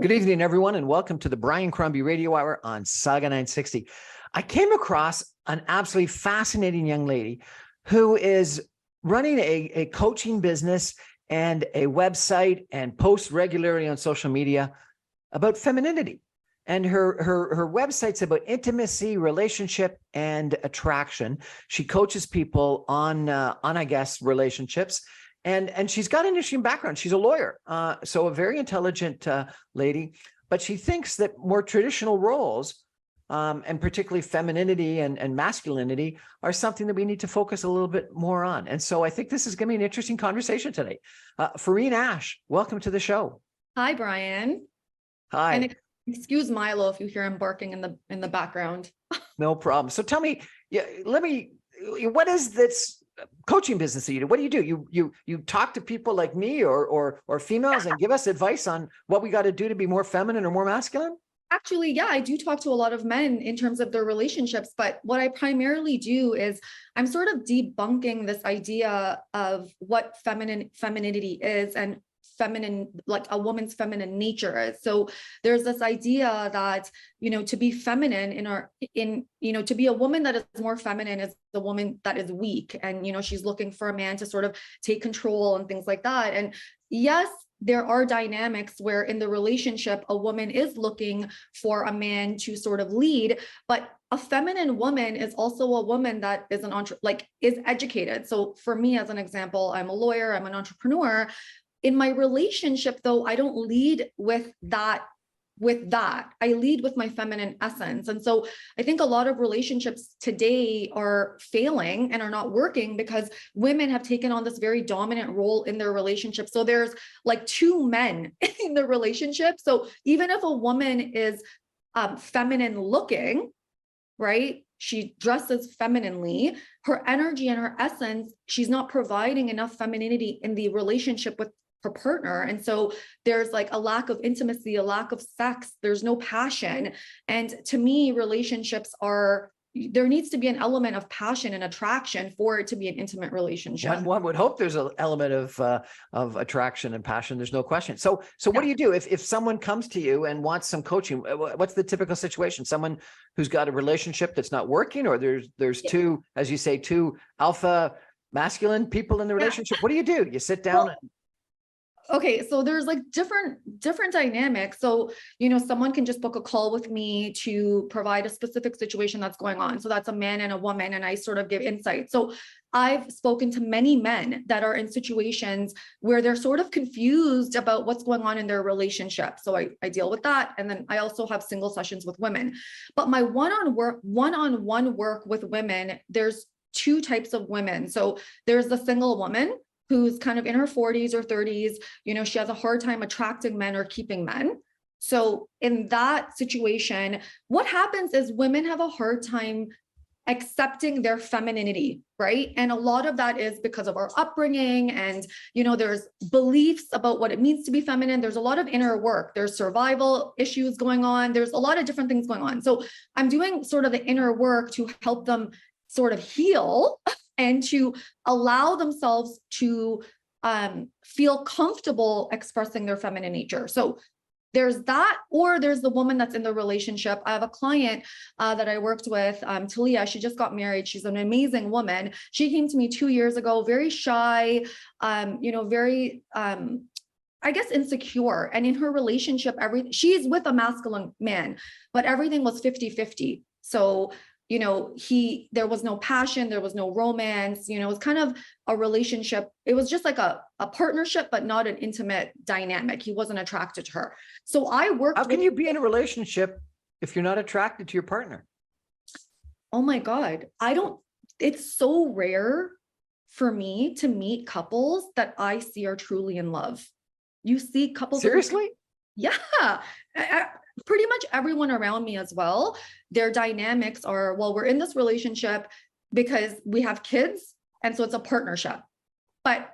Good evening, everyone, and welcome to the Brian Crombie Radio Hour on Saga 960. I came across an absolutely fascinating young lady who is running a coaching business and a website and posts regularly on social media about femininity. And her website's about intimacy, relationship, and attraction. She coaches people on I guess, relationships. And she's got an interesting background. She's a lawyer, so a very intelligent lady, but she thinks that more traditional roles, and particularly femininity and masculinity, are something that we need to focus a little bit more on. And so I think this is going to be an interesting conversation today. Fareen Ash, welcome to the show. Hi, Brian. Hi. And excuse Milo if you hear him barking in the background. No problem. So tell me, what is this coaching business that you do? What do? You talk to people like me or females and give us advice on what we got to do to be more feminine or more masculine? Actually, yeah, I do talk to a lot of men in terms of their relationships, but what I primarily do is I'm sort of debunking this idea of what femininity is and feminine, like a woman's feminine nature is. So there's this idea that, to be feminine to be a woman that is more feminine is the woman that is weak. And, she's looking for a man to sort of take control and things like that. And yes, there are dynamics where in the relationship, a woman is looking for a man to sort of lead, but a feminine woman is also a woman that is is educated. So for me, as an example, I'm a lawyer, I'm an entrepreneur. In my relationship, though, I don't lead with that. I lead with my feminine essence. And so I think a lot of relationships today are failing and are not working because women have taken on this very dominant role in their relationship. So there's like two men in the relationship. So even if a woman is feminine looking, right? She dresses femininely, her energy and her essence, she's not providing enough femininity in the relationship with her partner. And so there's like a lack of intimacy, a lack of sex, there's no passion. And to me, relationships there needs to be an element of passion and attraction for it to be an intimate relationship. One would hope there's an element of attraction and passion. There's no question. So what do you do if someone comes to you and wants some coaching? What's the typical situation? Someone who's got a relationship that's not working, or there's two, as you say, two alpha masculine people in the relationship. What do? You sit down Okay, so there's like different dynamics. So, someone can just book a call with me to provide a specific situation that's going on. So that's a man and a woman, and I sort of give insight. So I've spoken to many men that are in situations where they're sort of confused about what's going on in their relationship. So I deal with that. And then I also have single sessions with women. But my one-on-one work with women, there's two types of women. So there's the single woman who's kind of in her 40s or 30s, she has a hard time attracting men or keeping men. So in that situation, what happens is women have a hard time accepting their femininity, right? And a lot of that is because of our upbringing and, there's beliefs about what it means to be feminine. There's a lot of inner work. There's survival issues going on. There's a lot of different things going on. So I'm doing sort of the inner work to help them sort of heal and to allow themselves to feel comfortable expressing their feminine nature. So there's that, or there's the woman that's in the relationship. I have a client that I worked with, Talia. She just got married. She's an amazing woman. She came to me 2 years ago, very shy, very, I guess, insecure. And in her relationship, she's with a masculine man, but everything was 50-50. So there was no passion, there was no romance, it was kind of a relationship. It was just like a partnership, but not an intimate dynamic. He wasn't attracted to her. So I worked. How can you be in a relationship if you're not attracted to your partner? Oh my God. It's so rare for me to meet couples that I see are truly in love. You see couples. Seriously? Yeah. Pretty much everyone around me as well. Their dynamics are, well, we're in this relationship because we have kids. And so it's a partnership. But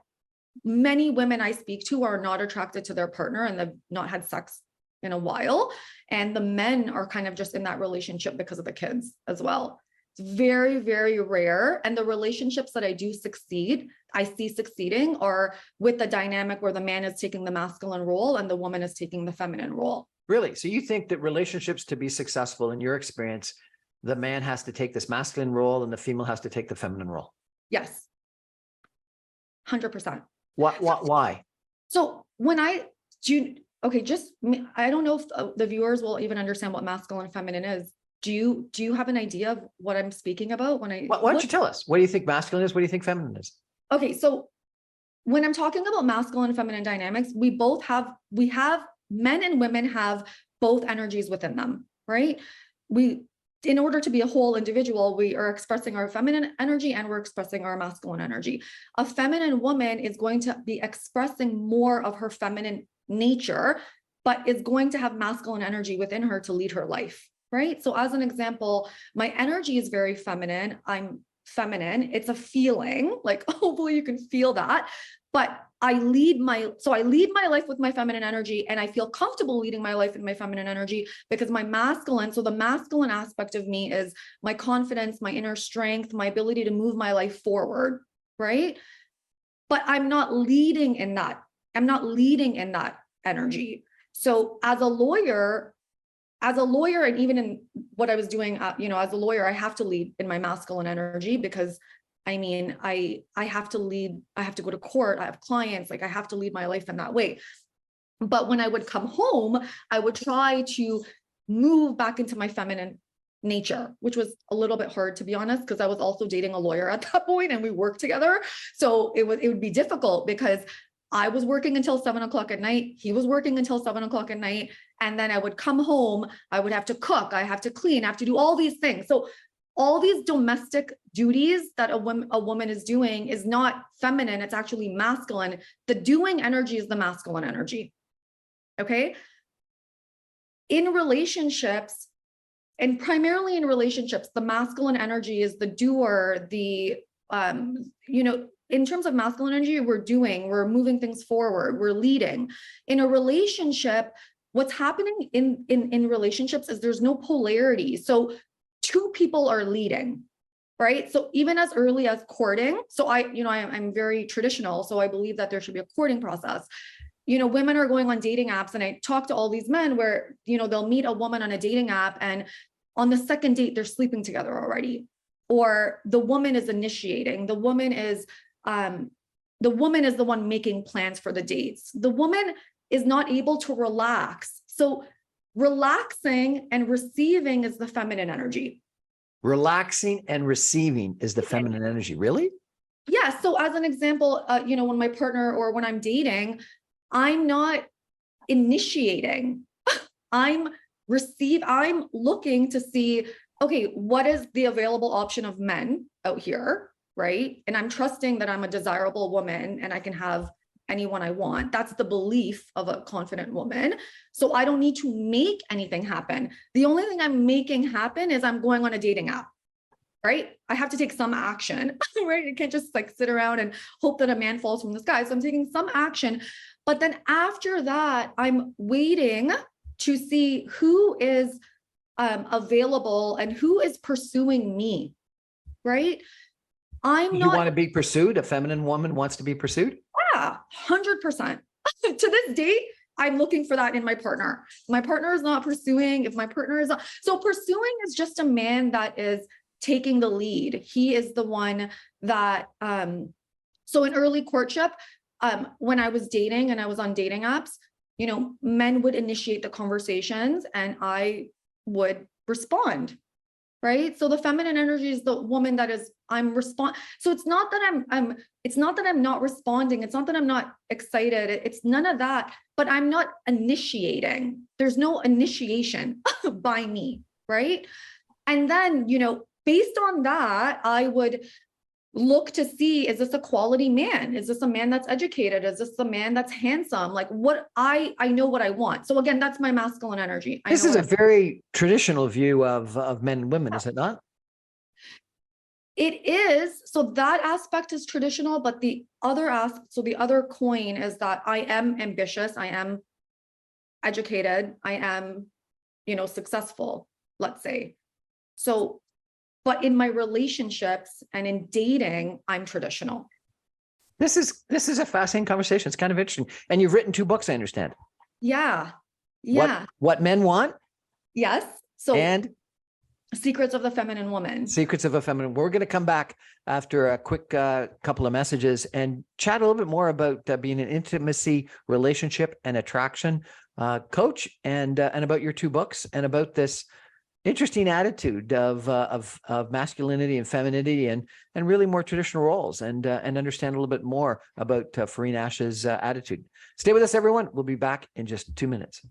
many women I speak to are not attracted to their partner and they've not had sex in a while. And the men are kind of just in that relationship because of the kids as well. It's very, very rare. And the relationships that I see succeeding are with the dynamic where the man is taking the masculine role and the woman is taking the feminine role. Really? So you think that relationships to be successful, in your experience, the man has to take this masculine role and the female has to take the feminine role? Yes. 100%. Why? So when I do, okay, I don't know if the viewers will even understand what masculine and feminine is. Do you have an idea of what I'm speaking about when I? Why don't you tell us? What do you think masculine is? What do you think feminine is? Okay, so when I'm talking about masculine and feminine dynamics, we have men and women have both energies within them, right? In order to be a whole individual, we are expressing our feminine energy and we're expressing our masculine energy. A feminine woman is going to be expressing more of her feminine nature, but is going to have masculine energy within her to lead her life, right? So as an example, my energy is very feminine. I'm feminine. It's a feeling, like hopefully you can feel that. But I lead my life with my feminine energy, and I feel comfortable leading my life in my feminine energy because my masculine, so the masculine aspect of me is my confidence, my inner strength, my ability to move my life forward, right? But I'm not leading in that. I'm not leading in that energy. So as a lawyer, and even in what I was doing, as a lawyer, I have to lead in my masculine energy because I mean, I have to lead, I have to go to court, I have clients, like I have to lead my life in that way. But when I would come home, I would try to move back into my feminine nature, which was a little bit hard, to be honest, because I was also dating a lawyer at that point and we worked together. So it would be difficult because I was working until 7 o'clock at night. He was working until 7 o'clock at night. And then I would come home, I would have to cook, I have to clean, I have to do all these things. So all these domestic duties that a woman is doing is not feminine, it's actually masculine. The doing energy is the masculine energy. Okay. In relationships, and primarily in relationships, the masculine energy is the doer, in terms of masculine energy, we're moving things forward, we're leading. In a relationship, what's happening in relationships is there's no polarity. So two people are leading, right? So even as early as courting, so I'm very traditional. So I believe that there should be a courting process. Women are going on dating apps, and I talk to all these men where, they'll meet a woman on a dating app and on the second date, they're sleeping together already. Or the woman is initiating, the woman is the one making plans for the dates. The woman is not able to relax. So relaxing and receiving is the feminine energy. Relaxing and receiving is the feminine energy. Really? Yeah. So as an example, when my partner or when I'm dating, I'm not initiating. I'm looking to see, okay, what is the available option of men out here, right? And I'm trusting that I'm a desirable woman and I can have anyone I want. That's the belief of a confident woman. So I don't need to make anything happen. The only thing I'm making happen is I'm going on a dating app, right? I have to take some action, right? I can't just sit around and hope that a man falls from the sky. So I'm taking some action. But then after that, I'm waiting to see who is available and who is pursuing me, right? You want to be pursued? A feminine woman wants to be pursued? Yeah, 100%. To this day, I'm looking for that in my partner. My partner is not pursuing. If my partner is not, so pursuing is just a man that is taking the lead. He is the one that, so in early courtship, when I was dating and I was on dating apps, men would initiate the conversations and I would respond. Right. So the feminine energy is the woman that is, so it's not that it's not that I'm not responding. It's not that I'm not excited. It's none of that, but I'm not initiating. There's no initiation by me. Right. And then, based on that, I would look to see, is this a quality man? Is this a man that's educated? Is this a man that's handsome? Like what I know what I want. So again, that's my masculine energy. This is a very traditional view of men and women, is it not? It is. So that aspect is traditional, but the other coin is that I am ambitious. I am educated. I am, successful, let's say. So but in my relationships and in dating, I'm traditional. This is a fascinating conversation. It's kind of interesting. And you've written 2 books, I understand. Yeah. Yeah. What men want Yes. So and secrets of the feminine woman. secrets of a feminine. We're going to come back after a quick couple of messages and chat a little bit more about being an intimacy, relationship, and attraction coach, and about your two books, and about this interesting attitude of masculinity and femininity, and really more traditional roles, and understand a little bit more about Fareen Ash's attitude. Stay with us, everyone. We'll be back in just 2 minutes.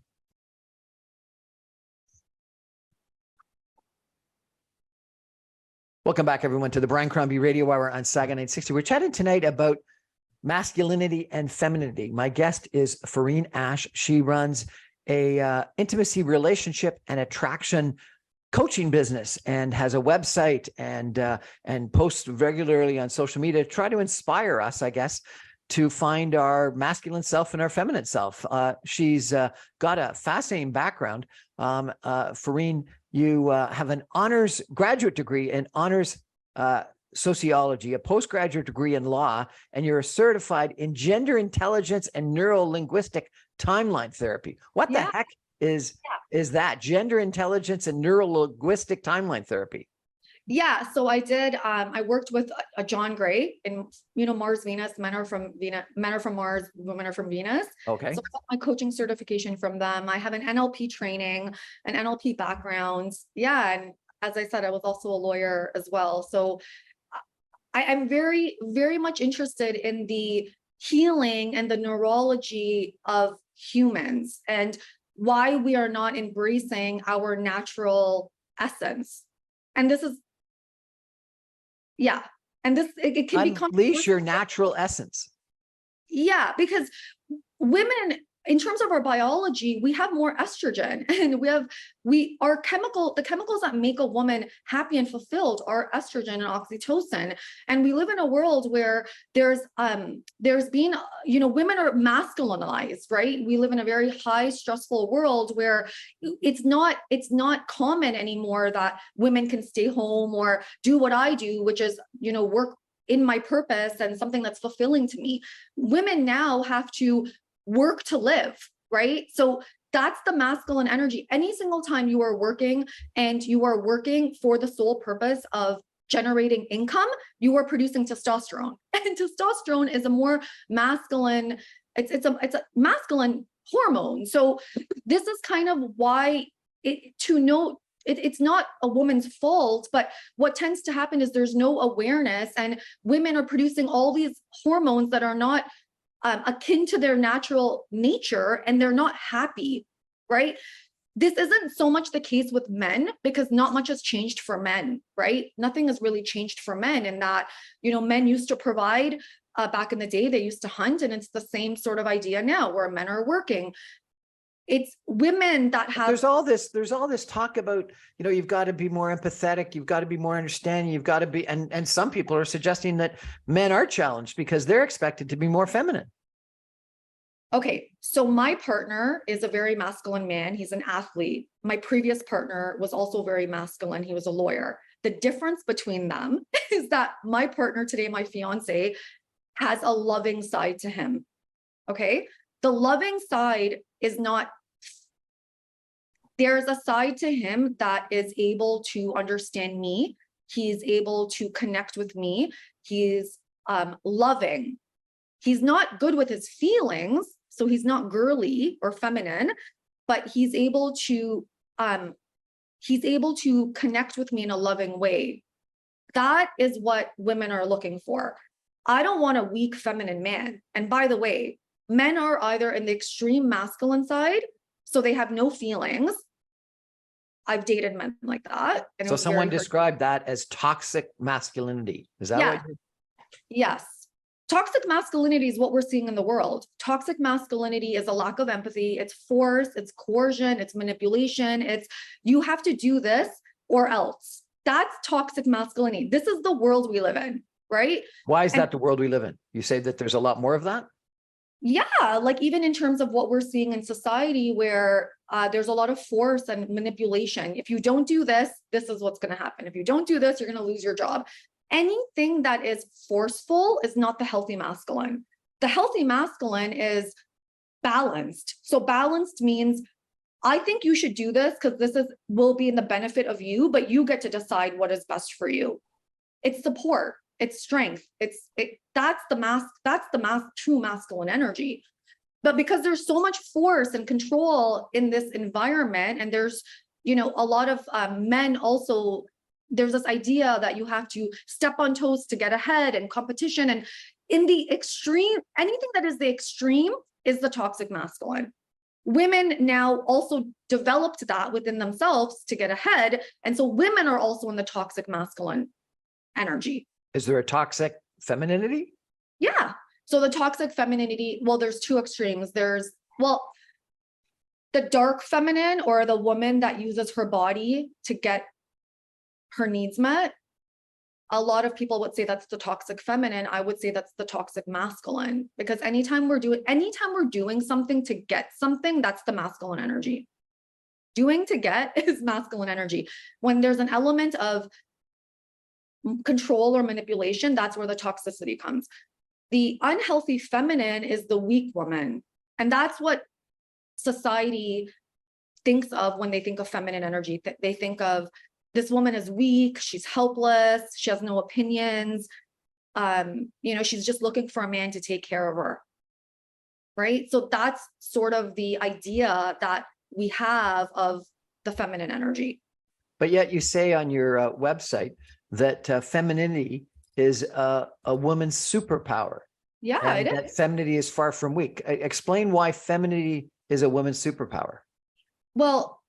Welcome back, everyone, to the Brian Crombie Radio Hour on Saga 960. We're chatting tonight about masculinity and femininity. My guest is Fareen Ash. She runs a intimacy, relationship, and attraction coaching business, and has a website, and posts regularly on social media to try to inspire us, I guess, to find our masculine self and our feminine self. She's got a fascinating background. Fareen, you have an honors graduate degree in honors sociology, a postgraduate degree in law, and you're certified in gender intelligence and neuro-linguistic timeline therapy. What the heck is that? Gender intelligence and neuro-linguistic timeline therapy? Yeah, so I did. I worked with a John Gray, and Mars, Venus. Men are from Venus. Men are from Mars. Women are from Venus. Okay. So I got my coaching certification from them. I have an NLP training, an NLP background. Yeah, and as I said, I was also a lawyer as well. So I'm very, very much interested in the healing and the neurology of humans, and why we are not embracing our natural essence. And this is, and this, it can become unleash your natural essence. Yeah, because women, in terms of our biology, we have more estrogen, and the chemicals that make a woman happy and fulfilled are estrogen and oxytocin. And we live in a world where there's been, women are masculinized, right? We live in a very high stressful world where it's not common anymore that women can stay home or do what I do, which is, work in my purpose and something that's fulfilling to me. Women now have to work to live, right? So that's the masculine energy. Any single time you are working, and you are working for the sole purpose of generating income, you are producing testosterone. And testosterone is a more masculine, it's a masculine hormone. So this is kind of why it's not a woman's fault, but what tends to happen is there's no awareness, and women are producing all these hormones that are not akin to their natural nature, and they're not happy, right? This isn't so much the case with men, because not much has changed for men, right? Nothing has really changed for men in that, men used to provide back in the day, they used to hunt, and it's the same sort of idea now where men are working. It's women that have. There's all this talk about, you've got to be more empathetic, you've got to be more understanding, you've got to be, and some people are suggesting that men are challenged because they're expected to be more feminine. Okay, so my partner is a very masculine man. He's an athlete. My previous partner was also very masculine. He was a lawyer. The difference between them is that my partner today, my fiance, has a loving side to him. Okay, the loving side is not, there's a side to him that is able to understand me. He's able to connect with me. He's loving. He's not good with his feelings, so he's not girly or feminine, but he's able to connect with me in a loving way. That is what women are looking for. I don't want a weak feminine man. And by the way, men are either in the extreme masculine side, so they have no feelings. I've dated men like that. And so someone described that as toxic masculinity. Is that what you're... Yes. Toxic masculinity is what we're seeing in the world. Toxic masculinity is a lack of empathy. It's force, it's coercion, it's manipulation. It's, you have to do this or else. That's toxic masculinity. This is the world we live in, right? Why is that the world we live in? You say that there's a lot more of that? Yeah, like even in terms of what we're seeing in society, where there's a lot of force and manipulation. If you don't do this, this is what's going to happen. If you don't do this, you're going to lose your job. Anything that is forceful is not the healthy masculine. The healthy masculine is balanced. So balanced means I think you should do this because will be in the benefit of you, but you get to decide what is best for you. It's support, it's strength, that's the true masculine energy. But because there's so much force and control in this environment, and there's, a lot of men also, there's this idea that you have to step on toes to get ahead and competition. And in the extreme, anything that is the extreme is the toxic masculine. Women now also developed that within themselves to get ahead. And so women are also in the toxic masculine energy. Is there a toxic femininity? Yeah. So the toxic femininity, well, there's two extremes. There's, the dark feminine, or the woman that uses her body to get her needs met. A lot of people would say that's the toxic feminine. I would say that's the toxic masculine, because anytime we're doing something to get something, that's the masculine energy. Doing to get is masculine energy. When there's an element of control or manipulation, that's where the toxicity comes. The unhealthy feminine is the weak woman. And that's what society thinks of when they think of feminine energy. They think of, this woman is weak, she's helpless, she has no opinions. She's just looking for a man to take care of her. Right? So that's sort of the idea that we have of the feminine energy. But yet you say on your website that femininity is a woman's superpower. Yeah, and it that is. femininity is far from weak. Explain why femininity is a woman's superpower. Well,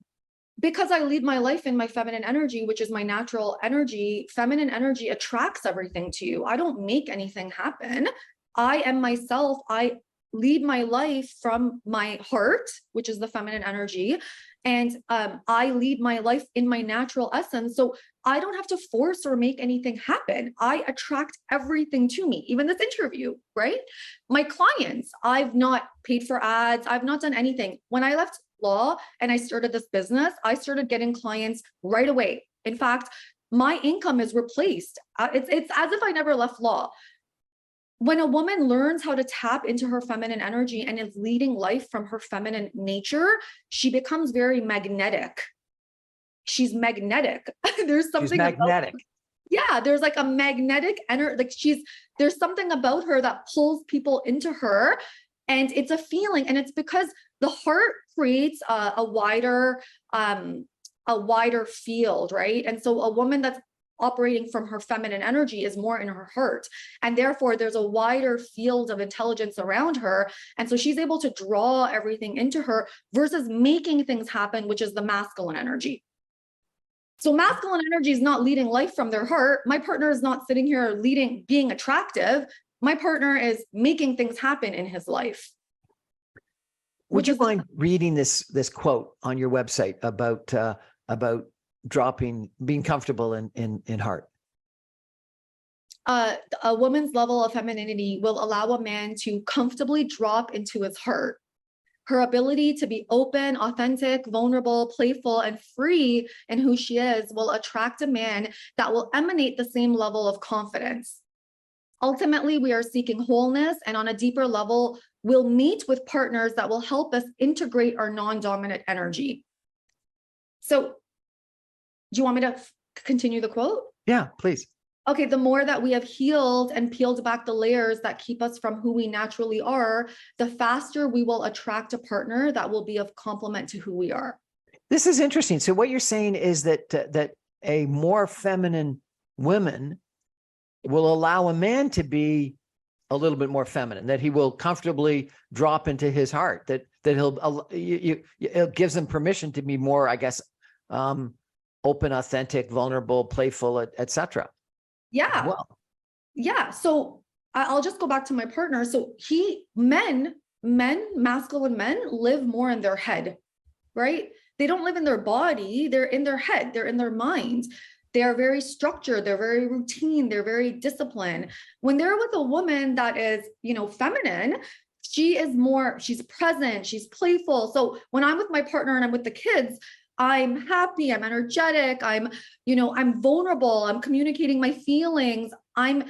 because I lead my life in my feminine energy, which is my natural energy, feminine energy attracts everything to you. I don't make anything happen. I am myself. I lead my life from my heart, which is the feminine energy. And I lead my life in my natural essence. So I don't have to force or make anything happen. I attract everything to me, even this interview, right? My clients, I've not paid for ads. I've not done anything. When I left law and I started this business, I started getting clients right away. In fact, my income is replaced. It's as if I never left law. When a woman learns how to tap into her feminine energy and is leading life from her feminine nature, she becomes very magnetic. She's magnetic. There's something She's magnetic. There's like a magnetic energy. Like there's something about her that pulls people into her, and it's a feeling. And it's because the heart creates a wider field, right? And so a woman that's operating from her feminine energy is more in her heart, and therefore there's a wider field of intelligence around her, and so she's able to draw everything into her versus making things happen, which is the masculine energy. So masculine energy is not leading life from their heart. My partner is not sitting here being attractive. My partner is making things happen in his life. Would you mind reading this quote on your website about being comfortable in heart? A woman's level of femininity will allow a man to comfortably drop into his heart. Her ability to be open, authentic, vulnerable, playful, and free in who she is will attract a man that will emanate the same level of confidence. Ultimately, we are seeking wholeness, and on a deeper level, we'll meet with partners that will help us integrate our non-dominant energy. So, do you want me to continue the quote? Yeah, please. Okay, the more that we have healed and peeled back the layers that keep us from who we naturally are, the faster we will attract a partner that will be of complement to who we are. This is interesting. So what you're saying is that a more feminine woman will allow a man to be a little bit more feminine, that he will comfortably drop into his heart, that it gives him permission to be more, I guess, open, authentic, vulnerable, playful, etc. Yeah. Well, yeah. So I'll just go back to my partner. So masculine men live more in their head, right? They don't live in their body. They're in their head. They're in their mind. They are very structured. They're very routine. They're very disciplined. When they're with a woman that is, feminine, she's present. She's playful. So when I'm with my partner and I'm with the kids, I'm happy, I'm energetic, I'm vulnerable, I'm communicating my feelings, I'm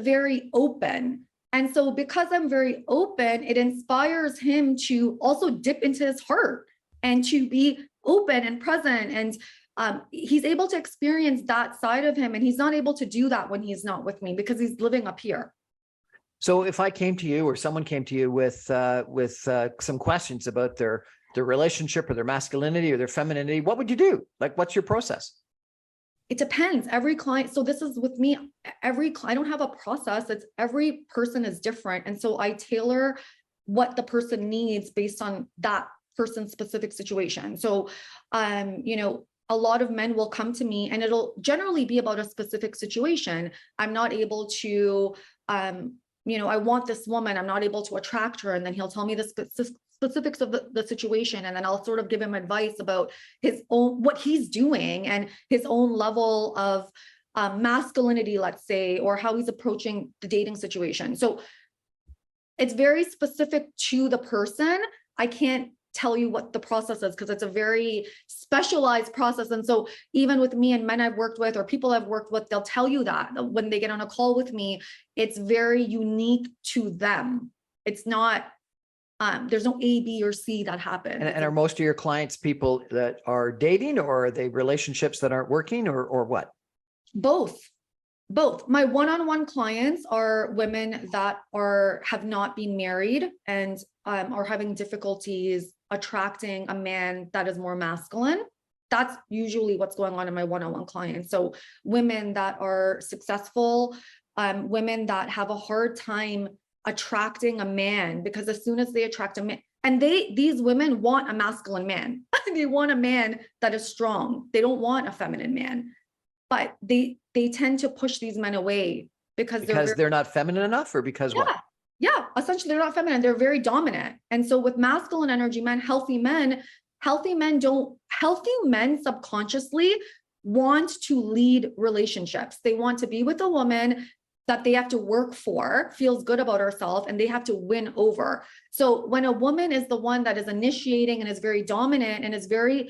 very open. And so because I'm very open, it inspires him to also dip into his heart. and to be open and present. And he's able to experience that side of him. And he's not able to do that when he's not with me because he's living up here. So if I came to you or someone came to you with some questions about their relationship or their masculinity or their femininity, what would you do? Like, what's your process? It depends. Every client. So this is with me, I don't have a process. It's every person is different. And so I tailor what the person needs based on that person's specific situation. So, you know, a lot of men will come to me and it'll generally be about a specific situation. I'm not able to, you know, I want this woman, I'm not able to attract her. And then he'll tell me the specifics of the situation. And then I'll sort of give him advice about his own, what he's doing and his own level of masculinity, let's say, or how he's approaching the dating situation. So it's very specific to the person. I can't tell you what the process is because it's a very specialized process. And so even with me and men I've worked with or people I've worked with, they'll tell you that when they get on a call with me, it's very unique to them. It's not, there's no A, B, or C that happen. And are most of your clients people that are dating, or are they relationships that aren't working, or what? Both. My one-on-one clients are women that have not been married and are having difficulties attracting a man that is more masculine. That's usually what's going on in my one-on-one clients. So women that are successful, women that have a hard time attracting a man, because as soon as they attract a man, and these women want a masculine man. They want a man that is strong. They don't want a feminine man, but they tend to push these men away because they're not feminine enough, or because what? Yeah, essentially they're not feminine. They're very dominant. And so with masculine energy men, healthy men subconsciously want to lead relationships. They want to be with a woman that they have to work for, feels good about herself, and they have to win over. So when a woman is the one that is initiating and is very dominant and is very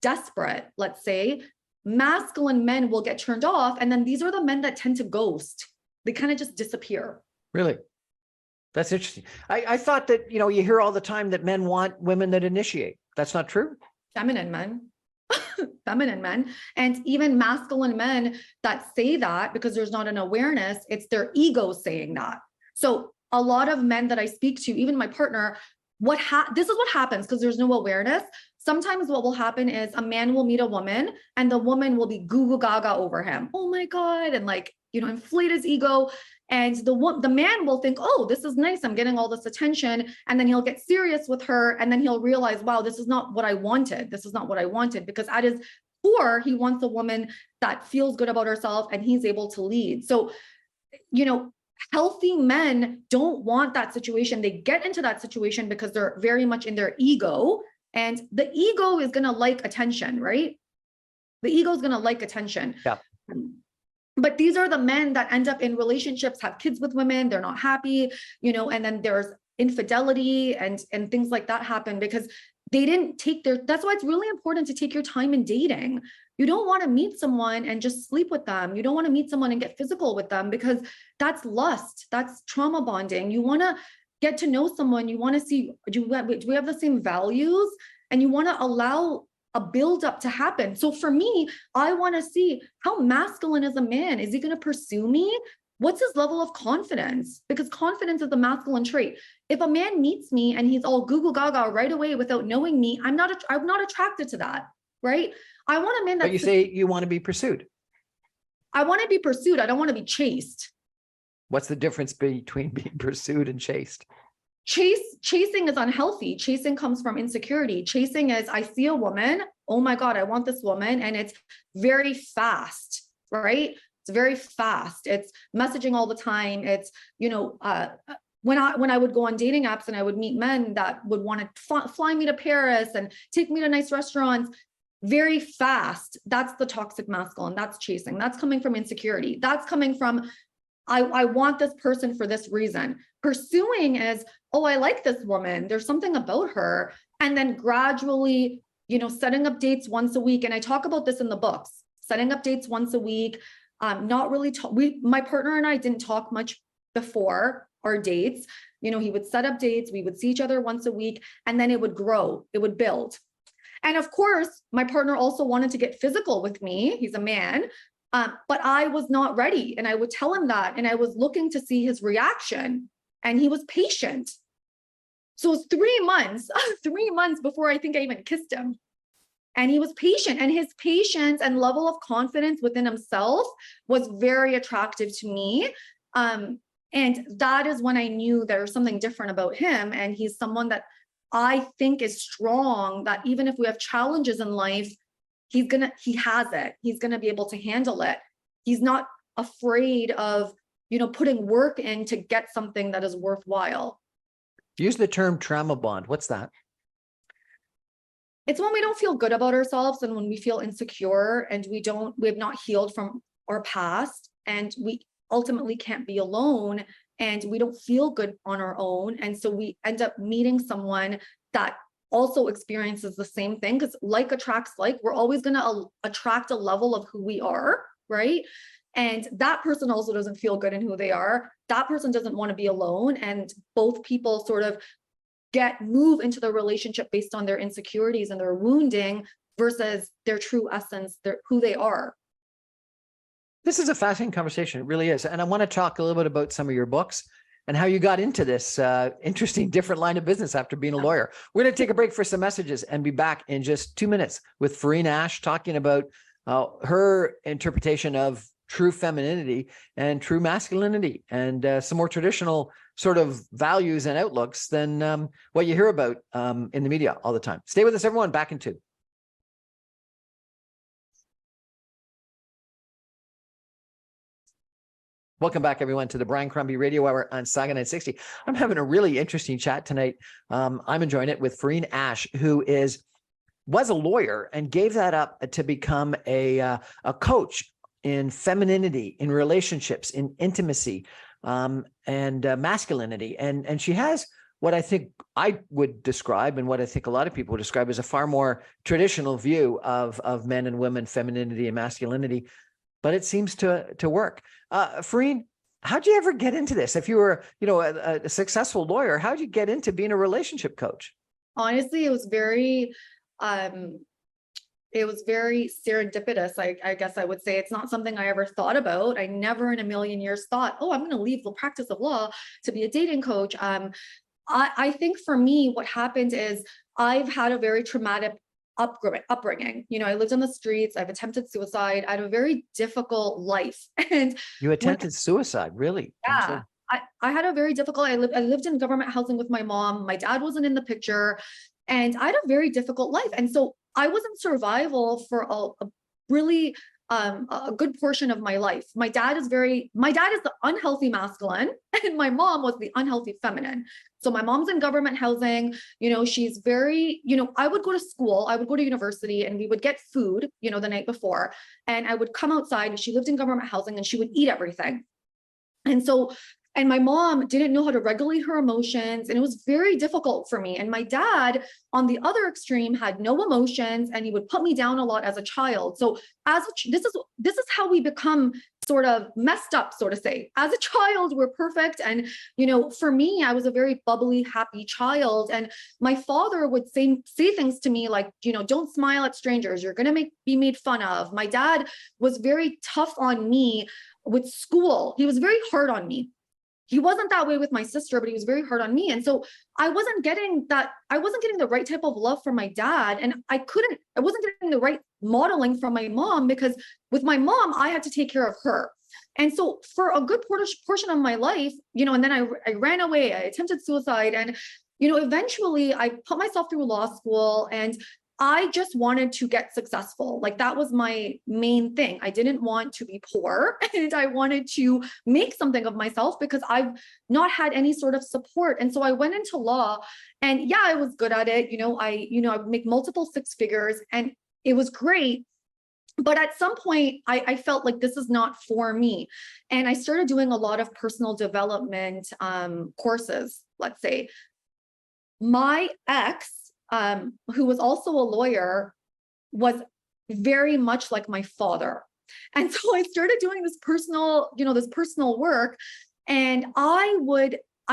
desperate, let's say, masculine men will get turned off. And then these are the men that tend to ghost. They kind of just disappear. Really? That's interesting. I thought that, you hear all the time that men want women that initiate. That's not true. Feminine men. Feminine men, and even masculine men that say that because there's not an awareness, it's their ego saying that. So a lot of men that I speak to, even my partner, this is what happens because there's no awareness. Sometimes what will happen is a man will meet a woman and the woman will be goo goo gaga over him. Oh my God. And inflate his ego. And the man will think, oh, this is nice. I'm getting all this attention. And then he'll get serious with her. And then he'll realize, wow, this is not what I wanted. This is not what I wanted, because at his core, he wants a woman that feels good about herself and he's able to lead. So, healthy men don't want that situation. They get into that situation because they're very much in their ego, and the ego is going to like attention, right? The ego is going to like attention. Yeah. But these are the men that end up in relationships, have kids with women, they're not happy, and then there's infidelity and things like that happen because they didn't take that's why it's really important to take your time in dating. You don't want to meet someone and just sleep with them. You don't want to meet someone and get physical with them because that's lust, that's trauma bonding. You want to get to know someone. You want to see, do we have the same values? And you want to allow a buildup to happen. So for me, I want to see how masculine is a man. Is he going to pursue me? What's his level of confidence? Because confidence is a masculine trait. If a man meets me and he's all goo goo gaga right away without knowing me, I'm not attracted to that, right? I want a man that. But you say you want to be pursued. I want to be pursued. I don't want to be chased. What's the difference between being pursued and chased? Chasing is unhealthy. Chasing comes from insecurity. Chasing is, I see a woman, oh my God, I want this woman. And it's very fast, right? It's very fast. It's messaging all the time. It's, when I would go on dating apps and I would meet men that would want to fly me to Paris and take me to nice restaurants, very fast. That's the toxic masculine. That's chasing. That's coming from insecurity. That's coming from, I want this person for this reason. Pursuing is, oh, I like this woman. There's something about her. And then gradually, setting up dates once a week. And I talk about this in the books, setting up dates once a week. Not really, my partner and I didn't talk much before our dates. He would set up dates, we would see each other once a week, and then it would grow, it would build. And of course, my partner also wanted to get physical with me. He's a man, but I was not ready. And I would tell him that. And I was looking to see his reaction, and he was patient. So it was 3 months, 3 months before I think I even kissed him. And he was patient, and his patience and level of confidence within himself was very attractive to me. And that is when I knew there was something different about him. And he's someone that I think is strong, that even if we have challenges in life, he has it. He's going to be able to handle it. He's not afraid of, putting work in to get something that is worthwhile. Use the term trauma bond. What's that? It's when we don't feel good about ourselves, and when we feel insecure, and we have not healed from our past, and we ultimately can't be alone, and we don't feel good on our own. And so we end up meeting someone that also experiences the same thing, because like attracts like. We're always going to attract a level of who we are, right? And that person also doesn't feel good in who they are. That person doesn't want to be alone. And both people sort of move into the relationship based on their insecurities and their wounding versus their true essence, who they are. This is a fascinating conversation. It really is. And I want to talk a little bit about some of your books and how you got into this interesting, different line of business after being a lawyer. We're going to take a break for some messages and be back in just 2 minutes with Fareen Ash talking about her interpretation of true femininity and true masculinity, and some more traditional sort of values and outlooks than what you hear about in the media all the time. Stay with us, everyone. Back in 2. Welcome back, everyone, to the Brian Crombie Radio Hour on Saga 960. I'm having a really interesting chat tonight. I'm enjoying it with Fareen Ash, who was a lawyer and gave that up to become a coach in femininity, in relationships, in intimacy, and masculinity. And she has what I think I would describe, and what I think a lot of people would describe, as a far more traditional view of men and women, femininity and masculinity. But it seems to work. Fareen, how'd you ever get into this? If you were, a successful lawyer, how'd you get into being a relationship coach? Honestly, it was very serendipitous. I guess I would say. It's not something I ever thought about. I never in a million years thought, oh, I'm going to leave the practice of law to be a dating coach. I think for me, what happened is I've had a very traumatic upbringing. I lived on the streets. I've attempted suicide. I had a very difficult life. And you attempted suicide, really? Yeah. I had a very difficult, I lived in government housing with my mom. My dad wasn't in the picture, and I had a very difficult life. And so I was in survival for a really a good portion of my life. My dad is the unhealthy masculine, and my mom was the unhealthy feminine. So my mom's in government housing, she's very, I would go to school, I would go to university, and we would get food, the night before, and I would come outside, and she lived in government housing, and she would eat everything. And my mom didn't know how to regulate her emotions, and it was very difficult for me. And my dad, on the other extreme, had no emotions, and he would put me down a lot as a child. So this is how we become sort of messed up, so to say. As a child, we're perfect. And, for me, I was a very bubbly, happy child. And my father would say things to me like, don't smile at strangers. You're going to be made fun of. My dad was very tough on me with school. He was very hard on me. He wasn't that way with my sister, but he was very hard on me. And so I wasn't getting the right type of love from my dad. And I wasn't getting the right modeling from my mom, because with my mom, I had to take care of her. And so for a good portion of my life, and then I ran away, I attempted suicide. And, eventually I put myself through law school, and I just wanted to get successful. Like, that was my main thing. I didn't want to be poor, and I wanted to make something of myself, because I've not had any sort of support. And so I went into law, and yeah, I was good at it. I would make multiple 6 figures, and it was great. But at some point, I felt like this is not for me. And I started doing a lot of personal development courses, let's say. My ex, who was also a lawyer, was very much like my father. And so I started doing this personal work, and I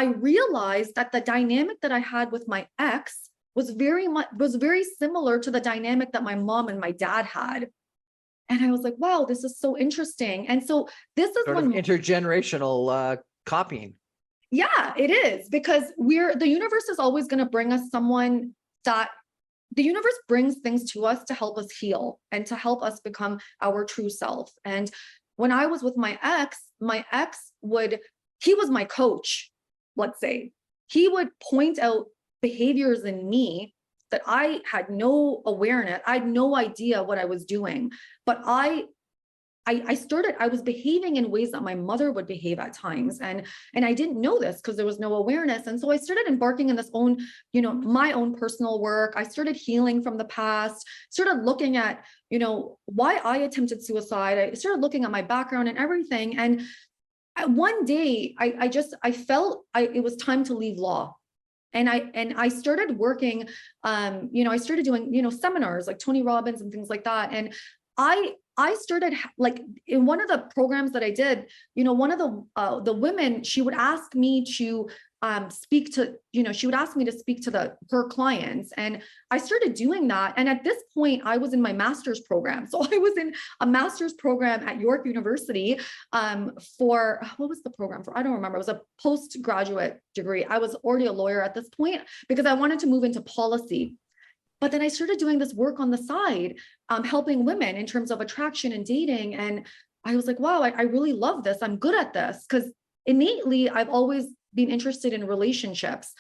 I realized that the dynamic that I had with my ex was very similar to the dynamic that my mom and my dad had. And I was like, wow, this is so interesting. And so this is Sort of intergenerational copying. yeah, it is, because the universe is always going to bring us someone that the universe brings things to us to help us heal and to help us become our true self. And when I was with my ex he was my coach, let's say. He would point out behaviors in me that I had no awareness. I had no idea what I was doing, but I was behaving in ways that my mother would behave at times. And I didn't know this because there was no awareness. And so I started embarking in this own, my own personal work. I started healing from the past, started looking at, why I attempted suicide. I started looking at my background and everything. And one day I felt it was time to leave law. And I started working, I started doing, seminars like Tony Robbins and things like that. And I started, like, in one of the programs that I did, one of the women, she would ask me to speak to, she would ask me to speak to her clients. And I started doing that. And at this point, I was in my master's program. So I was in a master's program at York University for, what was the program for? I don't remember. It was a postgraduate degree. I was already a lawyer at this point because I wanted to move into policy. But then I started doing this work on the side, helping women in terms of attraction and dating. And I was like, wow, I really love this. I'm good at this, because innately, I've always been interested in relationships.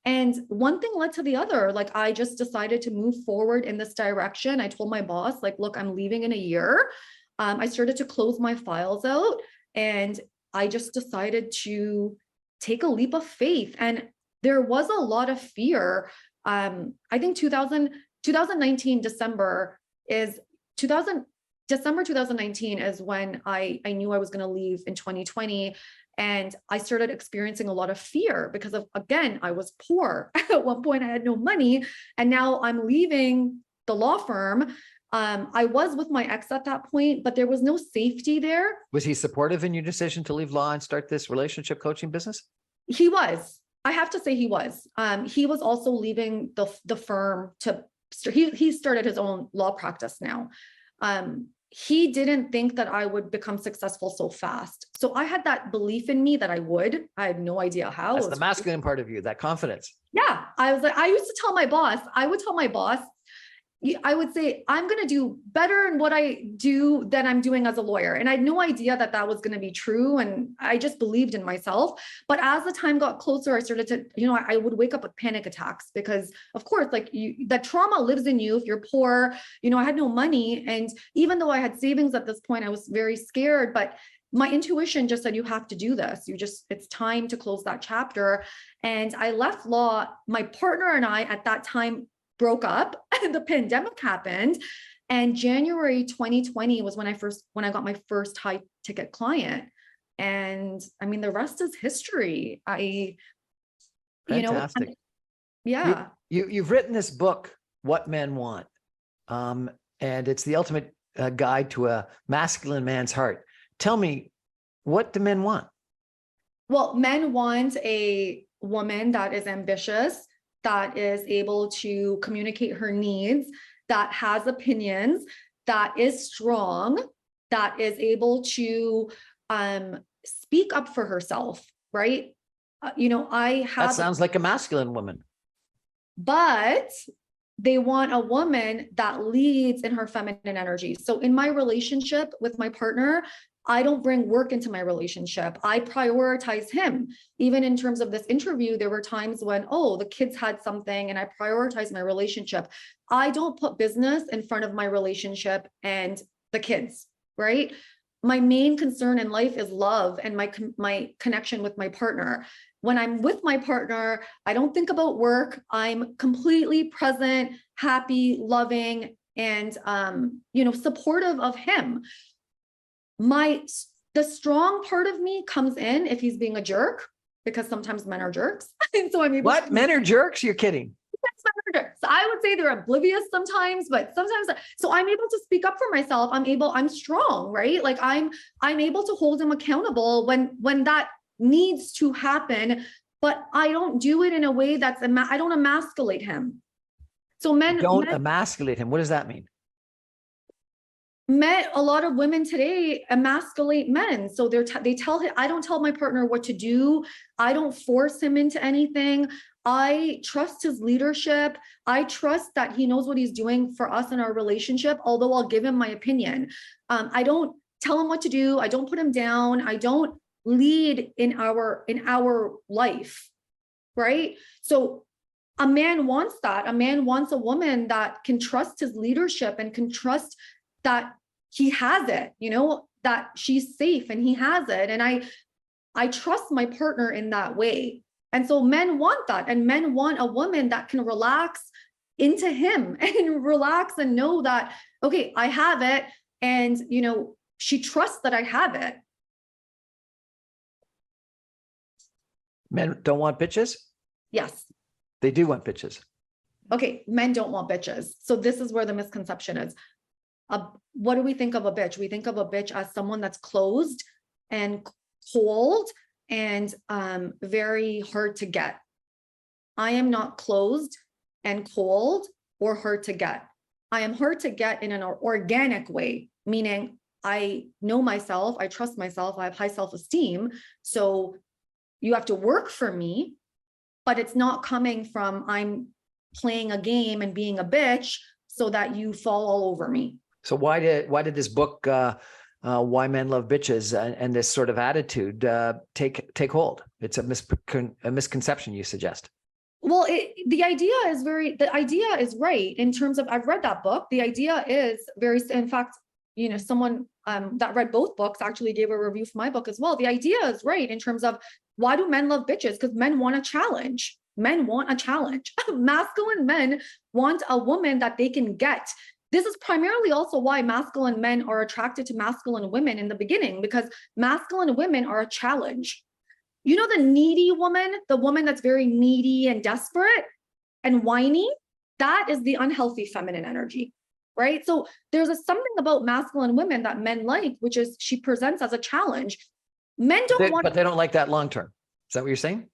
And one thing led to the other. Like, I just decided to move forward in this direction. I told my boss, like, look, I'm leaving in a year. I started to close my files out, and I just decided to take a leap of faith. And there was a lot of fear. I think 2019 December 2019 is when I knew I was going to leave in 2020. And I started experiencing a lot of fear because of, again, I was poor. At one point I had no money, and now I'm leaving the law firm. I was with my ex at that point, but there was no safety there. Was he supportive in your decision to leave law and start this relationship coaching business? He was. I have to say he was. He was also leaving the firm he started his own law practice now. He didn't think that I would become successful so fast. So I had that belief in me that I would. I had no idea how. That's the masculine part of you, that confidence. Yeah. I was like, I used to tell my boss, I would say, I'm going to do better in what I do than I'm doing as a lawyer. And I had no idea that that was going to be true. And I just believed in myself. But as the time got closer, I started to, I would wake up with panic attacks because, of course, like that trauma lives in you. If you're poor, I had no money. And even though I had savings at this point, I was very scared, but my intuition just said, you have to do this. It's time to close that chapter. And I left law. My partner and I at that time broke up, and the pandemic happened. And January 2020 was when I got my first high ticket client. And I mean, the rest is history. Fantastic. Yeah. You've written this book, What Men Want. And it's the ultimate guide to a masculine man's heart. Tell me, what do men want? Well, men want a woman that is ambitious, that is able to communicate her needs, that has opinions, that is strong, that is able to speak up for herself, right? That sounds like a masculine woman. But they want a woman that leads in her feminine energy. So in my relationship with my partner, I don't bring work into my relationship. I prioritize him. Even in terms of this interview, there were times when, the kids had something and I prioritize my relationship. I don't put business in front of my relationship and the kids, right? My main concern in life is love and my connection with my partner. When I'm with my partner, I don't think about work. I'm completely present, happy, loving, and supportive of him. The strong part of me comes in if he's being a jerk, because sometimes men are jerks. And so I'm able What? Men are jerks? You're kidding. So I would say they're oblivious sometimes, but sometimes, so I'm able to speak up for myself. I'm strong, right? Like I'm able to hold him accountable when that needs to happen but I don't do it in a way that's, I don't emasculate him. So Don't emasculate him. What does that mean? A lot of women today emasculate men. So they tell him, I don't tell my partner what to do. I don't force him into anything. I trust his leadership. I trust that he knows what he's doing for us in our relationship, although I'll give him my opinion. I don't tell him what to do. I don't put him down. I don't lead in our life, right? So a man wants that. A man wants a woman that can trust his leadership and can trust that he has it, that she's safe and he has it. And I trust my partner in that way. And so men want that. And men want a woman that can relax into him and relax and know that, okay, I have it. And, she trusts that I have it. Men don't want bitches? Yes. They do want bitches. Okay, men don't want bitches. So this is where the misconception is. What do we think of a bitch? We think of a bitch as someone that's closed and cold and very hard to get. I am not closed and cold or hard to get. I am hard to get in an organic way, meaning I know myself, I trust myself, I have high self-esteem. So you have to work for me, but it's not coming from I'm playing a game and being a bitch so that you fall all over me. So why did this book, Why Men Love Bitches, and this sort of attitude take hold? It's a misconception, you suggest. Well, the idea is right in terms of, I've read that book. The idea is in fact, someone that read both books actually gave a review for my book as well. The idea is right in terms of, why do men love bitches? Because men want a challenge. Men want a challenge. Masculine men want a woman that they can get. This is primarily also why masculine men are attracted to masculine women in the beginning, because masculine women are a challenge. The needy woman, the woman that's very needy and desperate and whiny, that is the unhealthy feminine energy, right? So there's something about masculine women that men like, which is she presents as a challenge. Men don't want, but they don't like that long term. Is that what you're saying?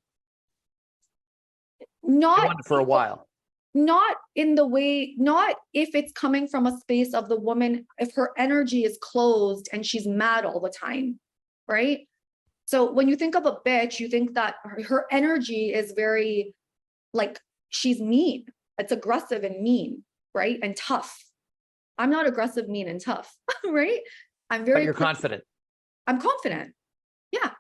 Not they want it for a while. Not in the way, not if it's coming from a space of the woman, if her energy is closed and she's mad all the time, right? So when you think of a bitch, you think that her energy is very, like, she's mean. It's aggressive and mean, right? And tough. I'm not aggressive, mean, and tough, right? But you're confident. I'm confident. Yeah.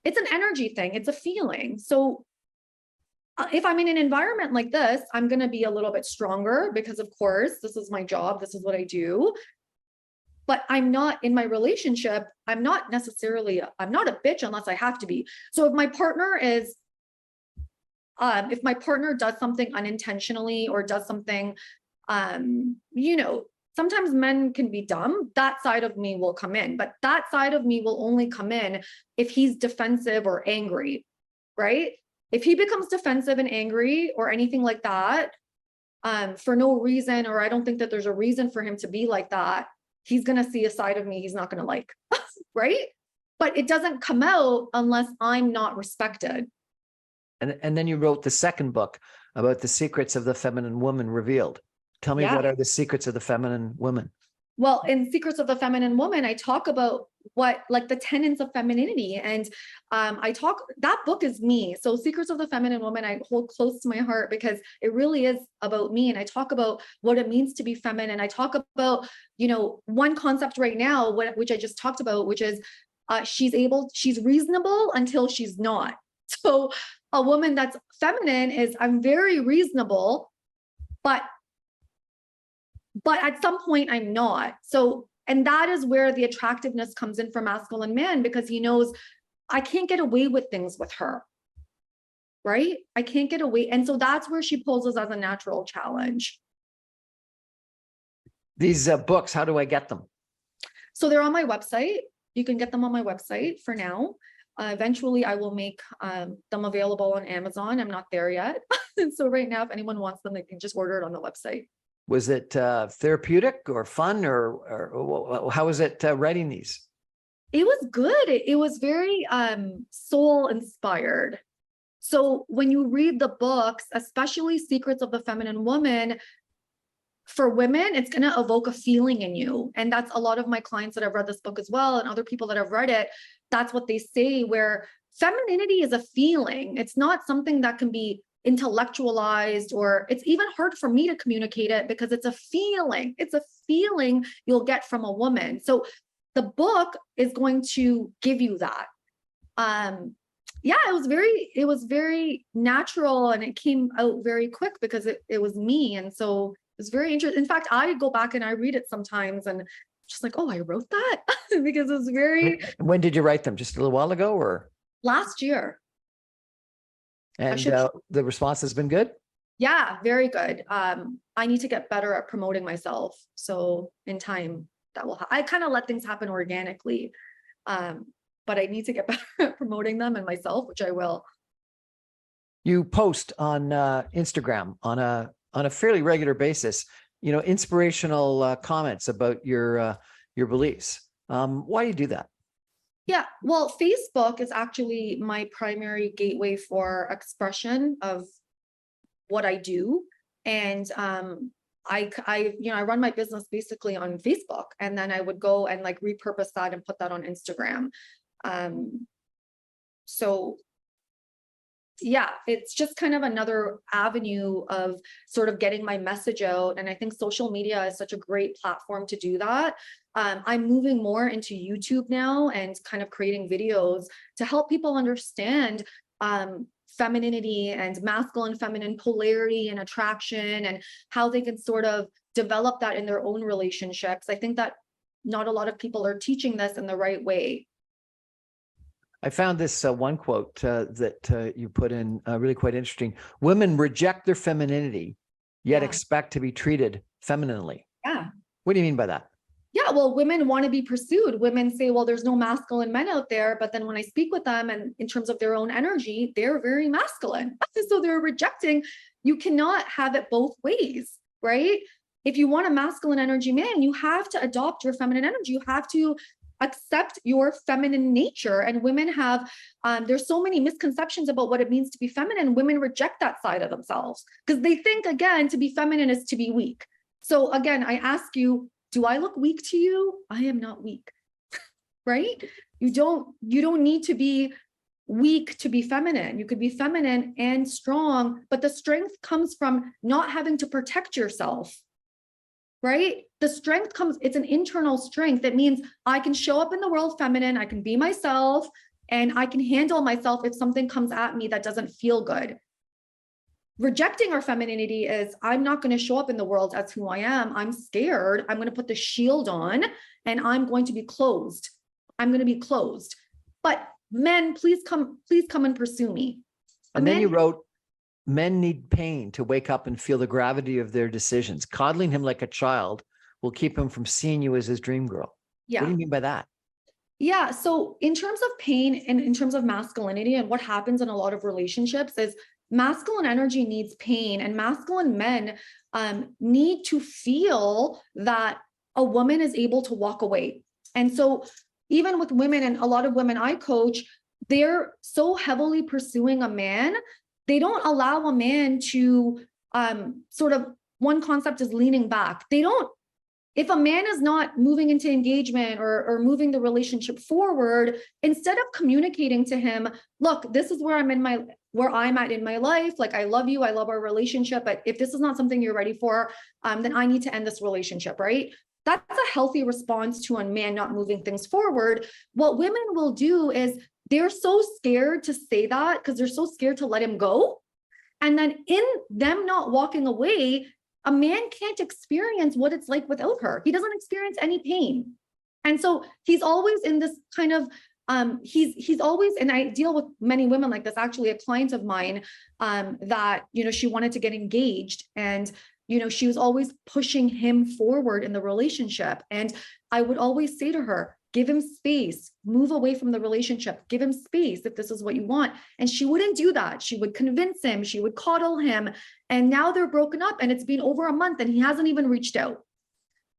It's an energy thing. It's a feeling. So if I'm in an environment like this, I'm going to be a little bit stronger because, of course, this is my job. This is what I do. But I'm not in my relationship. I'm not a bitch unless I have to be. So if my partner does something unintentionally or does something, sometimes men can be dumb. That side of me will come in, but that side of me will only come in if he's defensive or angry, right? If he becomes defensive and angry or anything like that, for no reason, or I don't think that there's a reason for him to be like that, he's going to see a side of me he's not going to like, right? But it doesn't come out unless I'm not respected. And then you wrote the second book about the secrets of the feminine woman revealed. Tell me, what are the secrets of the feminine woman? Well, in Secrets of the Feminine Woman, I talk about the tenets of femininity. And that book is me. So Secrets of the Feminine Woman, I hold close to my heart because it really is about me. And I talk about what it means to be feminine. I talk about, one concept right now, which I just talked about, which is she's reasonable until she's not. So a woman that's feminine is, I'm very reasonable, but at some point I'm not. So, and that is where the attractiveness comes in for masculine men, because he knows I can't get away with things with her, right? I can't get away. And so that's where she poses as a natural challenge. These books, how do I get them? So they're on my website. You can get them on my website for now. Eventually I will make them available on Amazon. I'm not there yet. And so right now, if anyone wants them, they can just order it on the website. Was it therapeutic or fun, or how was it writing these? It was good. It was very soul inspired. So when you read the books, especially Secrets of the Feminine Woman, for women, it's going to evoke a feeling in you. And that's a lot of my clients that have read this book as well, and other people that have read it. That's what they say, where femininity is a feeling. It's not something that can be intellectualized, or it's even hard for me to communicate it because it's a feeling. It's a feeling you'll get from a woman. So the book is going to give you that. Yeah, it was very natural, and it came out very quick because it was me. And so it's very interesting. In fact, I go back and I read it sometimes and just like, oh, I wrote that because it was very. When did you write them? Just a little while ago, or Last year? And the response has been good? Yeah, very good. I need to get better at promoting myself. So in time that will, I kind of let things happen organically. But I need to get better at promoting them and myself, which I will. You post on Instagram on a fairly regular basis, inspirational comments about your beliefs. Why do you do that? Yeah, well, Facebook is actually my primary gateway for expression of what I do. And I run my business basically on Facebook, and then I would go and like repurpose that and put that on Instagram. So yeah, it's just kind of another avenue of sort of getting my message out. And I think social media is such a great platform to do that. I'm moving more into YouTube now and kind of creating videos to help people understand femininity and masculine feminine polarity and attraction, and how they can sort of develop that in their own relationships. I think that not a lot of people are teaching this in the right way. I found this one quote that you put in really quite interesting. Women reject their femininity, yet expect to be treated femininely. Yeah. What do you mean by that? Yeah, well, women want to be pursued. Women say, well, there's no masculine men out there. But then when I speak with them, and in terms of their own energy, they're very masculine. So they're rejecting. You cannot have it both ways, right? If you want a masculine energy man, you have to adopt your feminine energy. You have to accept your feminine nature. And women have, there's so many misconceptions about what it means to be feminine. Women reject that side of themselves because they think, again, to be feminine is to be weak. So again, I ask you, do I look weak to you? I am not weak, right? You don't need to be weak to be feminine. You could be feminine and strong, but the strength comes from not having to protect yourself, right? The strength comes, it's an internal strength. That means I can show up in the world feminine, I can be myself, and I can handle myself if something comes at me that doesn't feel good. Rejecting our femininity is, I'm not going to show up in the world as who I am. I'm scared. I'm going to put the shield on and I'm going to be closed. I'm going to be closed. But men, please come and pursue me. And then you wrote, men need pain to wake up and feel the gravity of their decisions. Coddling him like a child will keep him from seeing you as his dream girl. Yeah. What do you mean by that? Yeah. So in terms of pain and in terms of masculinity, and what happens in a lot of relationships is masculine energy needs pain, and masculine men need to feel that a woman is able to walk away. And so even with women, and a lot of women I coach, they're so heavily pursuing a man, they don't allow a man to sort of, one concept is leaning back. If a man is not moving into engagement or moving the relationship forward, instead of communicating to him, look, this is where I'm at in my life. Like, I love you. I love our relationship. But if this is not something you're ready for, then I need to end this relationship, right? That's a healthy response to a man not moving things forward. What women will do is they're so scared to say that because they're so scared to let him go. And then in them not walking away, a man can't experience what it's like without her. He doesn't experience any pain. And so he's always in this kind of, he's always, and I deal with many women like this. Actually, a client of mine that, she wanted to get engaged, and, she was always pushing him forward in the relationship. And I would always say to her, give him space, move away from the relationship, give him space if this is what you want. And she wouldn't do that. She would convince him, she would coddle him. And now they're broken up, and it's been over a month and he hasn't even reached out.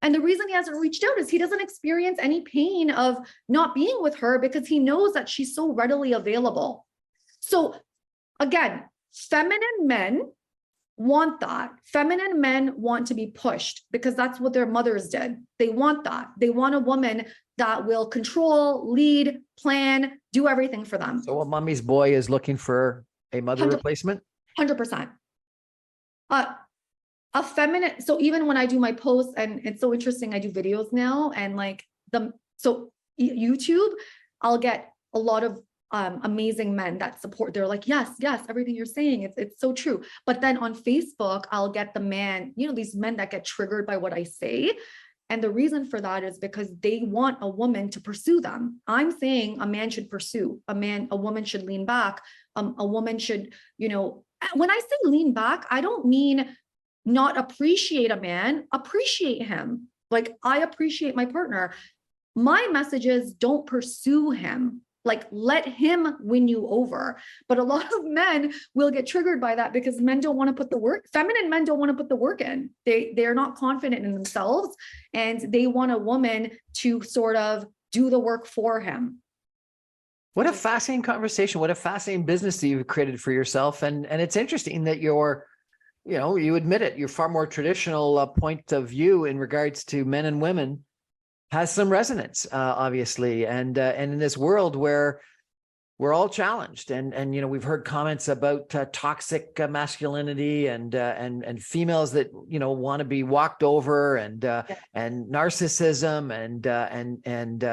And the reason he hasn't reached out is he doesn't experience any pain of not being with her because he knows that she's so readily available. So again, feminine men want that. Feminine men want to be pushed because that's what their mothers did. They want that. They want a woman that will control, lead, plan, do everything for them. So a mommy's boy is looking for a mother replacement? 100%. A feminine, so even when I do my posts, and it's so interesting, I do videos now, and like YouTube, I'll get a lot of amazing men that support. They're like, yes, everything you're saying, it's so true. But then on Facebook, I'll get the man, these men that get triggered by what I say. And the reason for that is because they want a woman to pursue them. I'm saying a man should pursue, a woman should lean back. A woman should, when I say lean back, I don't mean not appreciate a man, appreciate him. Like, I appreciate my partner. My message is don't pursue him. Like, let him win you over. But a lot of men will get triggered by that because men don't want to put the work. Feminine men don't want to put the work in. They're not confident in themselves, and they want a woman to sort of do the work for him. What a fascinating conversation. What a fascinating business that you've created for yourself. And it's interesting that you admit it, your far more traditional point of view in regards to men and women has some resonance, obviously. And in this world where we're all challenged, and we've heard comments about toxic masculinity and females that want to be walked over, and narcissism, and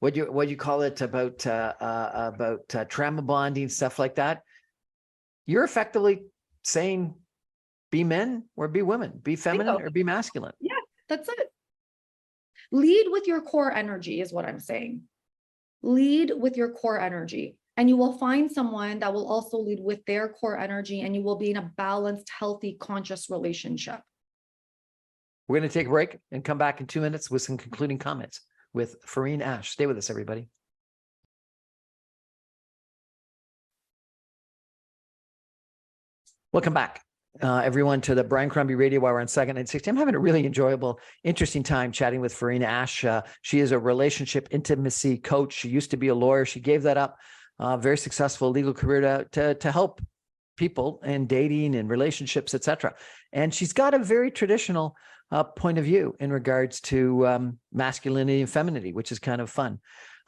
what do you call it, about trauma bonding, stuff like that. You're effectively saying, be men or be women, be feminine or be masculine. Yeah, that's it. Lead with your core energy is what I'm saying. Lead with your core energy, and you will find someone that will also lead with their core energy, and you will be in a balanced, healthy, conscious relationship. We're going to take a break and come back in 2 minutes with some concluding comments with Fareen Ash. Stay with us, everybody. Welcome back, everyone, to the Brian Crombie Radio Hour on Saga 960. I'm having a really enjoyable, interesting time chatting with Fareen Ash. She is a relationship intimacy coach. She used to be a lawyer. She gave that up. Very successful legal career to help people in dating and relationships, etc. And she's got a very traditional point of view in regards to masculinity and femininity, which is kind of fun.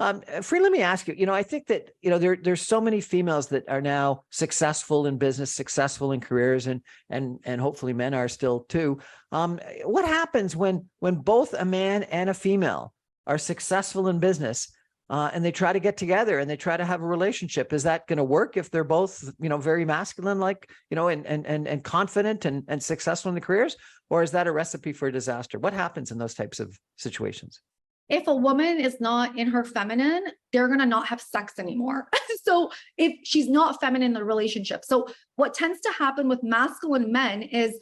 Fareen, let me ask you, I think that, there's so many females that are now successful in business, successful in careers, and hopefully men are still too. What happens when both a man and a female are successful in business, and they try to get together and they try to have a relationship? Is that going to work if they're both, very masculine, like, and confident and successful in the careers? Or is that a recipe for disaster? What happens in those types of situations? If a woman is not in her feminine, they're going to not have sex anymore. So if she's not feminine in the relationship. So what tends to happen with masculine men is,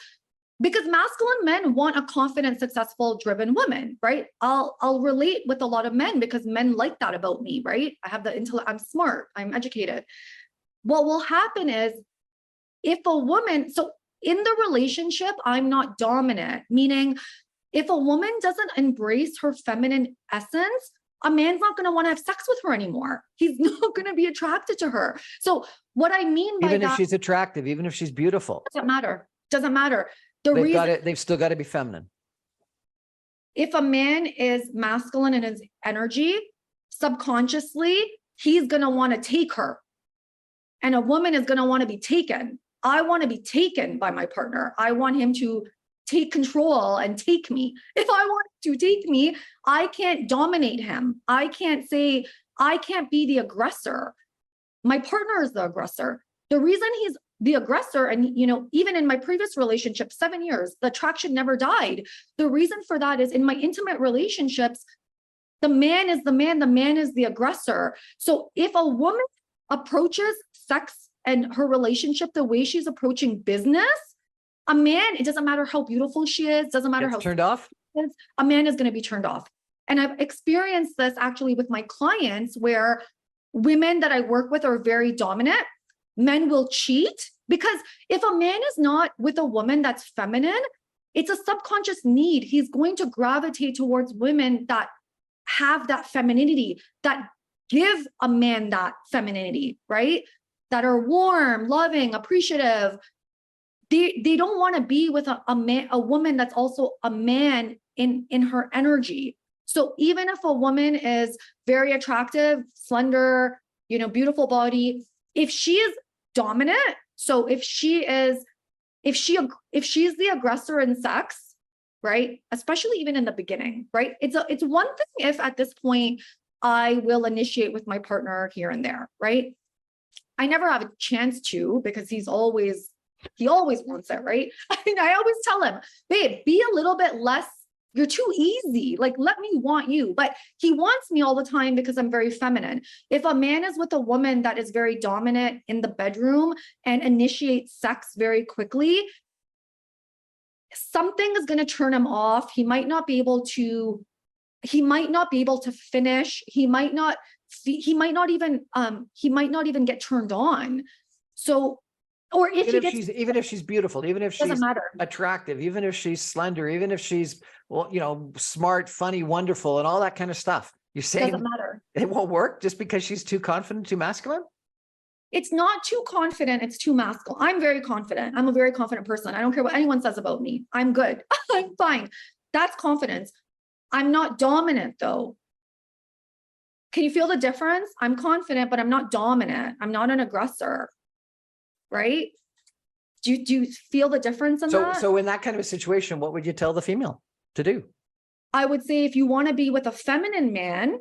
because masculine men want a confident, successful, driven woman, right? I'll relate with a lot of men because men like that about me, right? I have the intellect, I'm smart, I'm educated. What will happen is, if a woman, so in the relationship, I'm not dominant, meaning if a woman doesn't embrace her feminine essence, a man's not going to want to have sex with her anymore. He's not going to be attracted to her. So what I mean by that, even if she's attractive, even if she's beautiful, doesn't matter. They've still got to be feminine. If a man is masculine in his energy, subconsciously, he's going to want to take her. And a woman is going to want to be taken. I want to be taken by my partner. I want him to take control and take me. If I want to take me, I can't dominate him. I can't be the aggressor. My partner is the aggressor. The reason he's the aggressor, and even in my previous relationship, 7 years, the attraction never died. The reason for that is, in my intimate relationships, the man is the man is the aggressor. So if a woman approaches sex and her relationship the way she's approaching business, a man, it doesn't matter how beautiful she is, doesn't matter how turned off, a man is going to be turned off. And I've experienced this actually with my clients, where women that I work with are very dominant. Men will cheat, because if a man is not with a woman that's feminine, It's a subconscious need. He's going to gravitate towards women that have that femininity, that give a man that femininity, right? That are warm, loving, appreciative. They don't want to be with a woman that's also a man in her energy. So even if a woman is very attractive, slender, beautiful body, if she is dominant, so if she's the aggressor in sex, right? Especially even in the beginning, right? It's one thing if at this point I will initiate with my partner here and there, right? I never have a chance to, because he always wants it, right? I always tell him, babe, be a little bit less, you're too easy. Like, let me want you. But he wants me all the time because I'm very feminine. If a man is with a woman that is very dominant in the bedroom and initiates sex very quickly, something is going to turn him off. He might not be able to finish. He might not even get turned on. So, or if even if she's beautiful, even if she's attractive, even if she's slender, even if she's, smart, funny, wonderful, and all that kind of stuff, you're saying doesn't matter. It won't work just because she's too confident, too masculine? It's not too confident. It's too masculine. I'm very confident. I'm a very confident person. I don't care what anyone says about me. I'm good. I'm fine. That's confidence. I'm not dominant though. Can you feel the difference? I'm confident, but I'm not dominant. I'm not an aggressor. Right? Do you feel the difference in that? So in that kind of a situation, what would you tell the female to do? I would say if you want to be with a feminine man,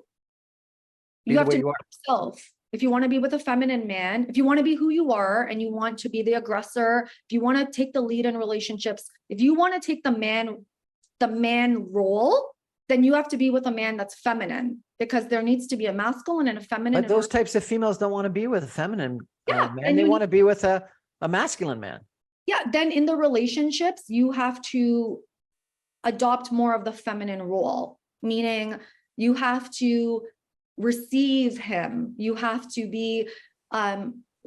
you have to know yourself. If you want to be with a feminine man, if you want to be who you are and you want to be the aggressor, if you want to take the lead in relationships, if you want to take the man role, then you have to be with a man that's feminine, because there needs to be a masculine and a feminine. But those types of females don't want to be with a feminine man. They want to be with a masculine man. Yeah. Then in the relationships, you have to adopt more of the feminine role, meaning you have to receive him. You have to be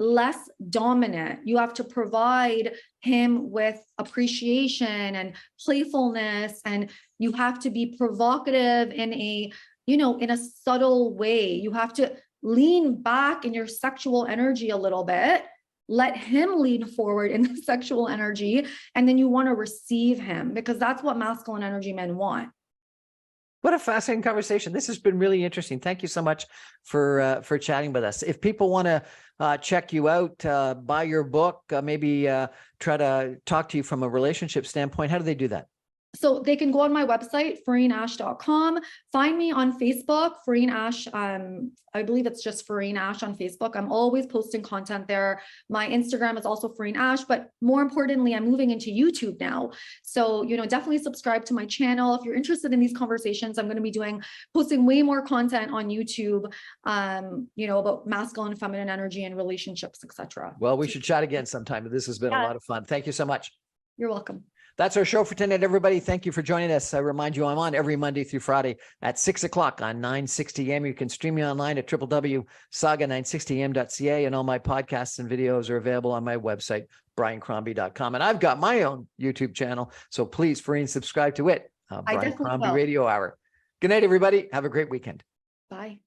less dominant. You have to provide him with appreciation and playfulness, and you have to be provocative in a subtle way. You have to lean back in your sexual energy a little bit, let him lean forward in the sexual energy, and then you want to receive him, because that's what masculine energy men want. What a fascinating conversation. This has been really interesting. Thank you so much for chatting with us. If people want to check you out, buy your book, maybe try to talk to you from a relationship standpoint, how do they do that? So they can go on my website, fareenash.com. Find me on Facebook, Fareen Ash. I believe it's just Fareen Ash on Facebook. I'm always posting content there. My Instagram is also Fareen Ash, but more importantly, I'm moving into YouTube now. So, definitely subscribe to my channel. If you're interested in these conversations, I'm going to be posting way more content on YouTube, about masculine and feminine energy and relationships, etc. Well, we should chat again sometime. This has been a lot of fun. Thank you so much. You're welcome. That's our show for tonight, everybody. Thank you for joining us. I remind you, I'm on every Monday through Friday at 6 o'clock on 960 AM. You can stream me online at www.saga960am.ca, and all my podcasts and videos are available on my website, briancrombie.com. And I've got my own YouTube channel, so please, Fareen, subscribe to it. Brian Crombie Radio Hour. Good night, everybody. Have a great weekend. Bye.